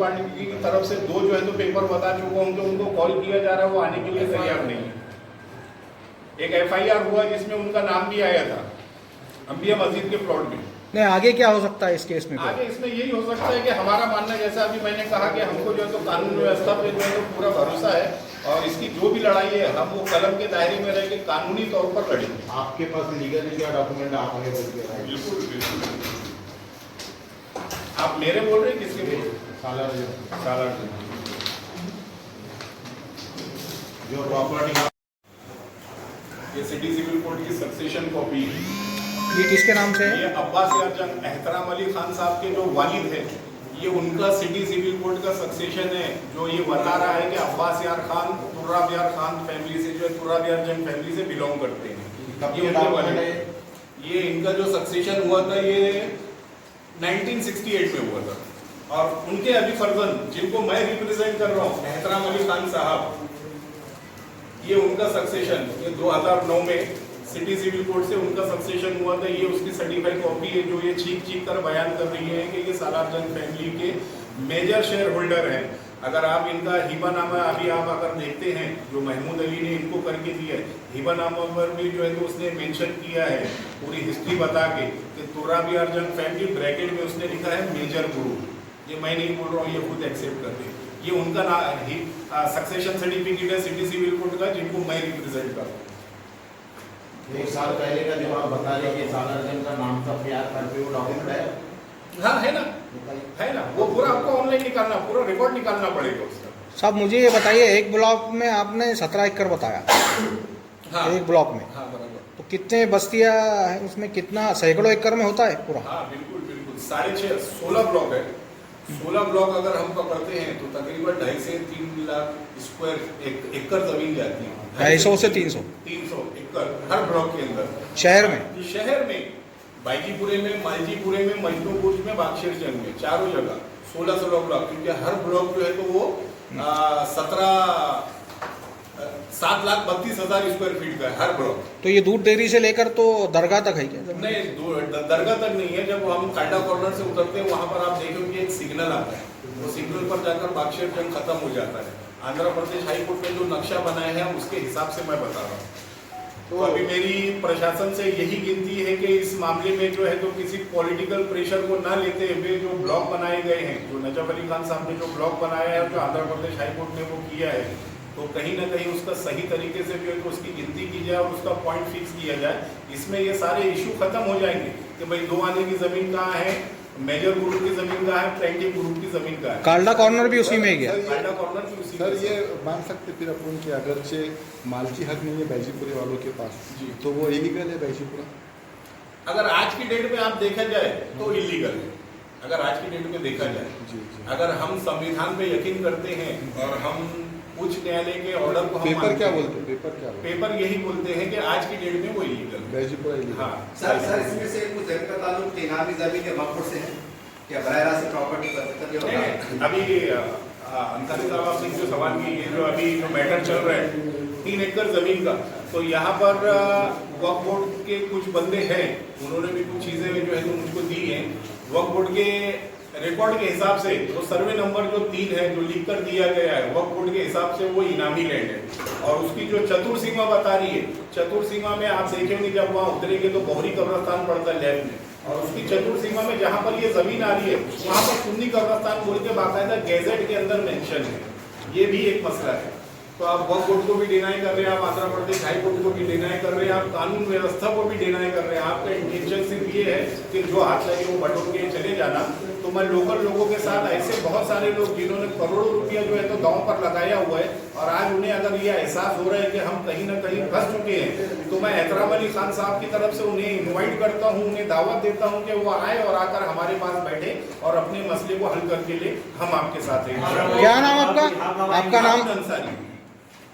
Party की तरफ से 2 जो है तो पेपर बता चुका हूँ कि उनको कॉल किया जा रहा है, वो आने के लिए तैयार नहीं है। एक FIR हुआ जिसमें उनका नाम भी आया था अंबिया मस्जिद के प्लॉट में। नहीं, आगे क्या हो सकता है इस केस में? आगे इसमें यही हो सकता है कि हमारा मानना, जैसा अभी मैंने कहा कि हमको जो है तो कानून व्यवस्था पे जो है तो पूरा भरोसा है और इसकी जो भी लड़ाई है हम वो कलम के दायरे में रह के कानूनी तौर पर लड़ेंगे। आपके पास लीगल क्या डॉक्यूमेंट आप आगे बढ़ के आए? बिल्कुल बिल्कुल। आप मेरे बोल रहे हैं, किसके बोल रहे हैं? सालार जो प्रॉपर्टी ये सिटी सिविल कोड की सक्सेशन कॉपी है। ये किसके नाम से है? ये अब्बास यार जंग एहतराम अली खान साहब के जो वालिद है, ये उनका सिटी सिविल कोड का सक्सेशन है, जो ये बता रहा है कि अब्बास यार खान तुर्राब यार खान फैमिली से, जो है तुर्राब यार जंग फैमिली से बिलोंग करते हैं। ये उनके वालिद है। ये इनका जो सक्सेशन हुआ था ये 1968 में हुआ था और उनके अभी फर्जन जिनको मैं रिप्रेजेंट कर रहा हूँ एहतराम अली खान साहब, ये उनका सक्सेशन ये 2009 में सिटी सिविल कोड से उनका सक्सेशन हुआ था। ये उसकी सर्टिफाइड कॉपी है जो ये चीख कर बयान कर रही है कि ये सालार जंग फैमिली के मेजर शेयर होल्डर हैं। अगर आप इनका हिबानामा अभी आप अगर देखते हैं जो महमूद अली ने इनको करके दिया है, हिबानामा पर भी जो है तो उसने मेंशन किया है पूरी हिस्ट्री बता के कि तुर्राब यार जंग फैमिली ब्रैकेट में उसने लिखा है मेजर ग्रुप। ये मैं नहीं बोल रहा हूँ, ये खुद एक्सेप्ट कर दे। ये उनका सक्सेशन सर्टिफिकेट है सिटी सिविल कोड का, जिनको मैं रिप्रेजेंट करता हूँ। 1 साल पहले का जो आप बता रहे कि सालार जंग का नाम था प्यार करके, वो डॉक्यूमेंट है? हाँ है ना, वो पूरा आपको ऑनलाइन निकालना, पूरा रिकॉर्ड निकालना पड़ेगा उसका। साहब मुझे ये बताइए, एक ब्लॉक में आपने 17 एकड़ बताया। हाँ, एक ब्लॉक में। हाँ बराबर। तो कितने बस्तियां हैं उसमें? कितना सैकड़ों एकड़ में होता है पूरा? हाँ बिल्कुल बिल्कुल, 6.5 16 ब्लॉक है। 16 ब्लॉक अगर हम पकड़ते हैं तो तकरीबन 2.5 से 3 लाख स्क्वायर एकड़ जमीन जाती है। 250 से 300 एकड़ हर ब्लॉक के अंदर। शहर में बाईजीपुरे में, मालजीपुरे में, मजनूपुर में, बागशेरजंग में, चारों जगह 16 ब्लॉक, क्योंकि हर ब्लॉक जो है तो वो 7,32,000 स्क्वायर फीट का है हर ब्लॉक। तो ये दूध डेयरी से लेकर तो दरगाह तक है क्या? नहीं, दरगाह तक नहीं है। जब हम कांडा कॉर्नर से उतरते हैं वहां पर आप देखोगे एक सिग्नल आता है, वो सिग्नल पर जाकर बागशेरजंग खत्म हो जाता है। आंध्र प्रदेश हाईकोर्ट ने जो नक्शा बनाया है उसके हिसाब से मैं बता रहा हूँ। तो अभी मेरी प्रशासन से यही गिनती है कि इस मामले में जो है तो किसी पॉलिटिकल प्रेशर को ना लेते हुए जो ब्लॉक बनाए गए हैं, जो नजफ अली खान साहब ने जो ब्लॉक बनाया है, जो आंध्र प्रदेश हाईकोर्ट ने वो किया है, तो कहीं ना कहीं उसका सही तरीके से जो है तो उसकी गिनती की जाए और उसका पॉइंट फिक्स किया जाए। इसमें ये सारे इशू खत्म हो जाएंगे कि भाई 2 आने की जमीन कहाँ है, मेजर ग्रुप की जमीन कहाँ है, प्लेंटिव ग्रुप की जमीन कहाँ है। कांडा कॉर्नर भी उसी में ही गया। कांडा कॉर्नर भी उसी सर में। ये मान सकते फिर अपन कि अगरचे मालकी हक नहीं है बैजीपुरे वालों के पास जी, तो वो इलीगल है बैजीपुरा? अगर आज की डेट में आप देखा जाए तो इलीगल है। अगर आज की डेट में देखा जाए, जी। अगर हम संविधान पे यकीन करते हैं और हम उच्च न्यायालय के ऑर्डर को हम पेपर मानते क्या हैं, बोलते हैं? पेपर यही बोलते हैं कि आज की डेट में वो इलीगल है। बैजीपुरा इलीगल? हाँ सर इसमें से कुछ जमीन का ताल्लुक इनामी जमीन के वक्फ से है क्या? बराह रास्त प्रॉपर्टी पर अभी अंसारी साहब आपने जो सवाल की, ये जो अभी जो मैटर चल रहा है 3 एकड़ जमीन का, तो यहाँ पर वक्फ बोर्ड के कुछ बंदे हैं, उन्होंने भी कुछ चीजें जो है तो मुझको दी हैं। वक्फ बोर्ड के रिकॉर्ड के हिसाब से वो सर्वे नंबर जो 3 है जो लिख कर दिया गया है वक्फ बोर्ड के हिसाब से वो इनामी लैंड है। और उसकी जो चतुर्सीमा बता रही है, चतुर्सीमा में आप देखेंगे जब वहाँ उतरेंगे तो बहरी कब्रस्तान पड़ता है लेफ्ट में, और उसकी चतुर्सीमा में जहाँ पर ये जमीन आ रही है वहाँ पर सुन्नी कब्रस्तान बोल के बाकायदा गैजेट के अंदर मेंशन है। ये भी एक मसला है। तो आप वक्फ बोर्ड को भी डिनाई कर रहे हैं, आप आंध्र प्रदेश हाई कोर्ट को भी डिनाई कर रहे हैं, आप कानून व्यवस्था को भी डिनाई कर रहे हैं। आपका इंटेंशन सिर्फ ये है कि जो हाथ लगे वो बटोर के चले जाना। तो मैं लोकल लोगों के साथ ऐसे बहुत सारे लोग जिन्होंने करोड़ों रुपया जो है तो गांव पर लगाया हुआ है, और आज उन्हें अगर ये एहसास हो रहा है कि हम कहीं ना कहीं फंस चुके हैं, तो मैं एहतराम अली खान साहब की तरफ से उन्हें इन्वाइट करता हूं, उन्हें दावत देता हूं कि वो आए और आकर हमारे पास बैठे और अपने मसले को हल करके ले। हम आपके साथ हैं। क्या नाम आपका? आपका नाम? अंसारी।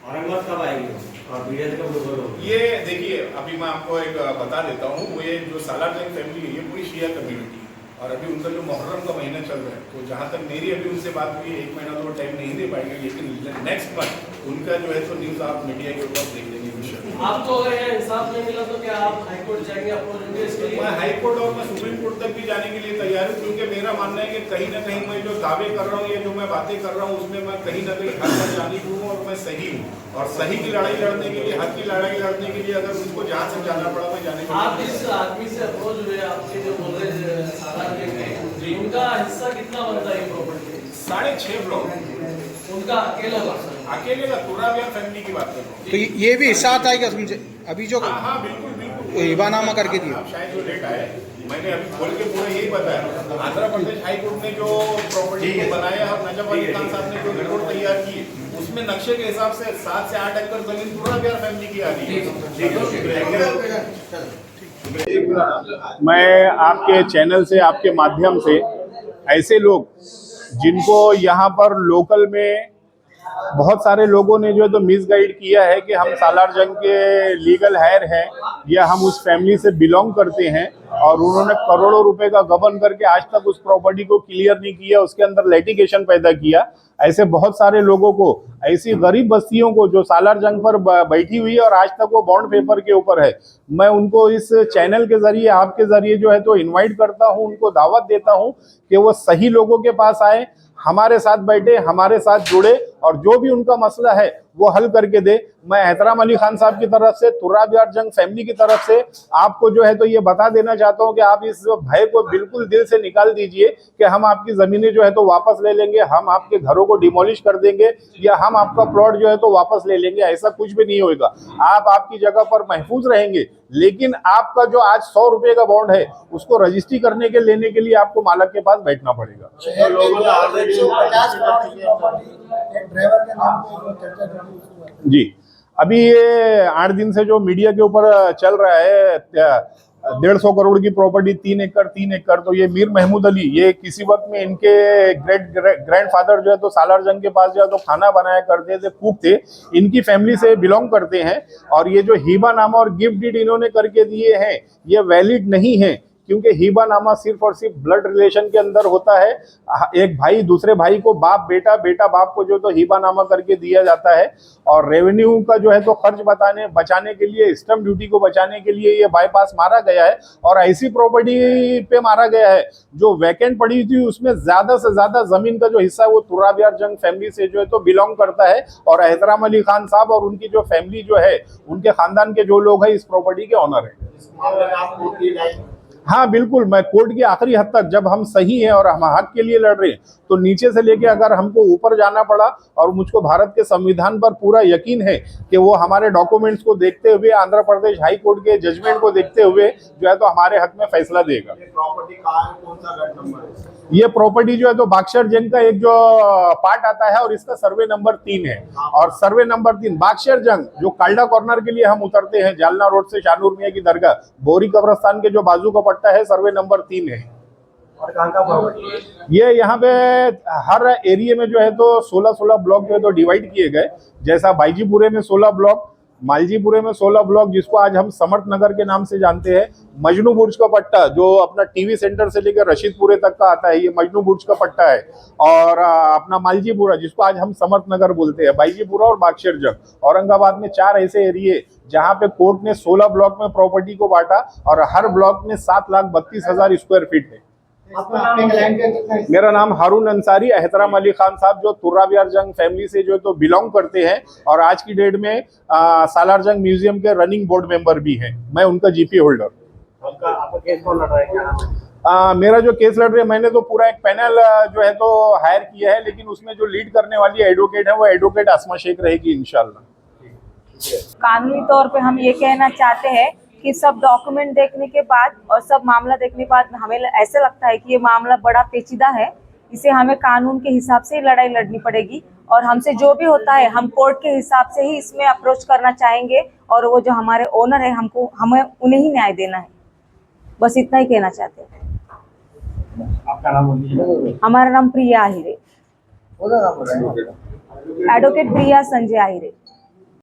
औरंगाबाद कब आएगी और मीडिया से कब रूबरू होगी? ये देखिए अभी मैं आपको एक बता देता हूँ, वो ये जो सालार जंग फैमिली है ये पूरी शिया कम्युनिटी है, और अभी उनका जो मुहर्रम का महीना चल रहा है, तो जहाँ तक मेरी अभी उनसे बात हुई है 1 महीना तो टाइम नहीं दे पाएंगे, लेकिन नेक्स्ट मंथ उनका जो है तो न्यूज़ आप मीडिया के ऊपर देख लेंगे विषय। आपको अगर यह इंसाफ नहीं मिला तो क्या आप हाई कोर्ट जाएंगे अपोज होंगे इसके लिए? मैं हाई कोर्ट और मैं सुप्रीम कोर्ट तक भी जाने के लिए तैयार हूँ, क्योंकि मेरा मानना है कि कहीं ना कहीं मैं जो दावे कर रहा हूँ या जो मैं बातें कर रहा हूँ उसमें मैं कहीं ना कहीं हद तक जानी हूँ और मैं सही हूँ, और सही की लड़ाई लड़ने के लिए, हद की लड़ाई लड़ने के लिए अगर मुझको जहाँ से जाना पड़ा मैं जाने के आप लिए। इस आदमी से अप्रोच हुए, आपके जो बोल रहे सालार के उनका हिस्सा कितना बनता है प्रॉपर्टी? 6.5 ब्लॉक उनका अकेला अकेले का तुराबिया फैमिली की बात कर रहा हूँ। तो ये भी हिस्सा आता है क्या समझे अभी जो हाँ हाँ बिल्कुल बिल्कुल। हिबानामा करके दिया। आप शायद जो लेट आए, मैंने अभी खोल के पूरा यही बताया। आंध्र प्रदेश हाई कोर्ट ने जो प्रॉपर्टी को बनाया और नजफ अली खान साहब ने जो रिपोर्ट तैयार की, उसमें नक्शे के हिसाब से 7 से 8 एकड़ जमीन तुराबिया फैमिली की आ रही है। मैं आपके चैनल से, आपके माध्यम से ऐसे लोग जिनको यहाँ पर लोकल में बहुत सारे लोगों ने जो है तो मिसगाइड किया है कि हम सालार जंग के लीगल हायर हैं या हम उस फैमिली से बिलोंग करते हैं, और उन्होंने करोड़ों रुपए का गबन करके आज तक उस प्रॉपर्टी को क्लियर नहीं किया, उसके अंदर लिटिगेशन पैदा किया। ऐसे बहुत सारे लोगों को, ऐसी गरीब बस्तियों को जो सालार जंग पर बैठी हुई है और आज तक वो बॉन्ड पेपर के ऊपर है, मैं उनको इस चैनल के जरिए, आपके जरिए जो है तो इनवाइट करता हूं, उनको दावत देता हूं कि वो सही लोगों के पास आए, हमारे साथ बैठे, हमारे साथ जुड़े और जो भी उनका मसला है वो हल करके दे। मैं एहतराम अली खान साहब की तरफ से, तुराबिया जंग फैमिली की तरफ से आपको जो है तो ये बता देना चाहता हूं कि आप इस भय को बिल्कुल दिल से निकाल दीजिए कि हम आपकी जमीनें जो है तो वापस ले लेंगे, हम आपके घरों को डिमोलिश कर देंगे या हम आपका प्लॉट जो है तो वापस ले लेंगे। ऐसा कुछ भी नहीं होगा। आप आपकी जगह पर महफूज रहेंगे, लेकिन आपका जो आज 100 रुपए का बॉन्ड है उसको रजिस्ट्री करने के लेने के लिए आपको मालक के पास बैठना पड़ेगा। तो लोगों ने ऑलरेडी जी, अभी ये 8 दिन से जो मीडिया के ऊपर चल रहा है 150 करोड़ की प्रॉपर्टी 3 एकड़, तो ये मीर महमूद अली, ये किसी वक्त में इनके ग्रैंडफादर जो है तो सालार जंग के पास जो है तो खाना बनाया करते थे, कुक थे, इनकी फैमिली से बिलोंग करते हैं। और ये जो हिबानामा और गिफ्ट डीड इन्होंने करके दिए हैं ये वैलिड नहीं है, क्योंकि हिबानामा सिर्फ और सिर्फ ब्लड रिलेशन के अंदर होता है। एक भाई दूसरे भाई को, बाप बेटा, बेटा बाप को जो तो हिबानामा करके दिया जाता है। और रेवेन्यू का जो है तो खर्च बचाने के लिए, स्टैंप ड्यूटी को बचाने के लिए ये बाईपास मारा गया है, और ऐसी प्रॉपर्टी पे मारा गया है जो वैकेंट पड़ी थी, उसमें ज्यादा से ज्यादा जमीन का जो हिस्सा है वो तुराबिया जंग फैमिली से जो है तो बिलोंग करता है। और एहतराम अली खान साहब और उनकी जो फैमिली जो है, उनके खानदान के जो लोग हैं इस प्रॉपर्टी के ऑनर है। हाँ बिल्कुल, मैं कोर्ट की आखिरी हद तक, जब हम सही हैं और हम हक के लिए लड़ रहे हैं, तो नीचे से लेके अगर हमको ऊपर जाना पड़ा, और मुझको भारत के संविधान पर पूरा यकीन है कि वो हमारे डॉक्यूमेंट्स को देखते हुए, आंध्र प्रदेश हाई कोर्ट के जजमेंट को देखते हुए जो है तो हमारे हक में फैसला देगा। प्रॉपर्टी कहाँ है, कौन सा गट नंबर है? ये प्रॉपर्टी जो है तो बागशर जंग का एक जो पार्ट आता है और इसका सर्वे नंबर 3 है। और सर्वे नंबर 3 बागशर जंग, जो काल्डा कॉर्नर के लिए हम उतरते हैं, जालना रोड से शाहनूर मियां की दरगाह, बोरी कब्रस्तान के जो बाजू का पट्टा है, सर्वे नंबर 3 है। और कहाँ का प्रॉपर्टी है? ये यहाँ पे हर एरिया में जो है तो 16 ब्लॉक जो है तो डिवाइड किए गए। जैसा बाईजीपुरे में 16 ब्लॉक, मालजीपुरे में 16 ब्लॉक, जिसको आज हम समर्थ नगर के नाम से जानते हैं। मजनू बुर्ज का पट्टा जो अपना टीवी सेंटर से लेकर रशीदपुरे तक का आता है, ये मजनू बुर्ज का पट्टा है। और अपना मालजीपुरा, जिसको आज हम समर्थ नगर बोलते हैं, बाईजीपुरा और बागशर जंग, औरंगाबाद में 4 ऐसे एरिए जहाँ पे कोर्ट ने 16 ब्लॉक में प्रॉपर्टी को बांटा, और हर ब्लॉक में 7,32,000 स्क्वायर फीट है। मेरा नाम हारून अंसारी, एहतराम अली खान साहब जो तुराबिया जंग फैमिली से जो तो बिलोंग करते हैं, और आज की डेट में सालार जंग म्यूजियम के रनिंग बोर्ड मेंबर भी हैं। मैं उनका जीपी होल्डर। आपका केस कौन लड़ रहा है, क्या? मेरा जो केस लड़ रहे हैं, मैंने तो पूरा एक पैनल जो है तो हायर किया है, लेकिन उसमें जो लीड करने वाली एडवोकेट है वो एडवोकेट आसमा शेख रहेगी इंशाल्लाह। कानूनी तौर पे हम ये कहना चाहते हैं कि सब डॉक्यूमेंट देखने के बाद और सब मामला देखने के बाद हमें ऐसा लगता है कि ये मामला बड़ा पेचीदा है। इसे हमें कानून के हिसाब से लड़ाई लड़नी पड़ेगी, और हमसे जो भी होता है हम कोर्ट के हिसाब से ही इसमें अप्रोच करना चाहेंगे, और वो जो हमारे ओनर है हमें उन्हें ही न्याय देना है। बस इतना ही कहना चाहते हैं। आपका नाम बोलिए। हमारा नाम प्रिया आहिरे, एडवोकेट प्रिया संजय आहिरे।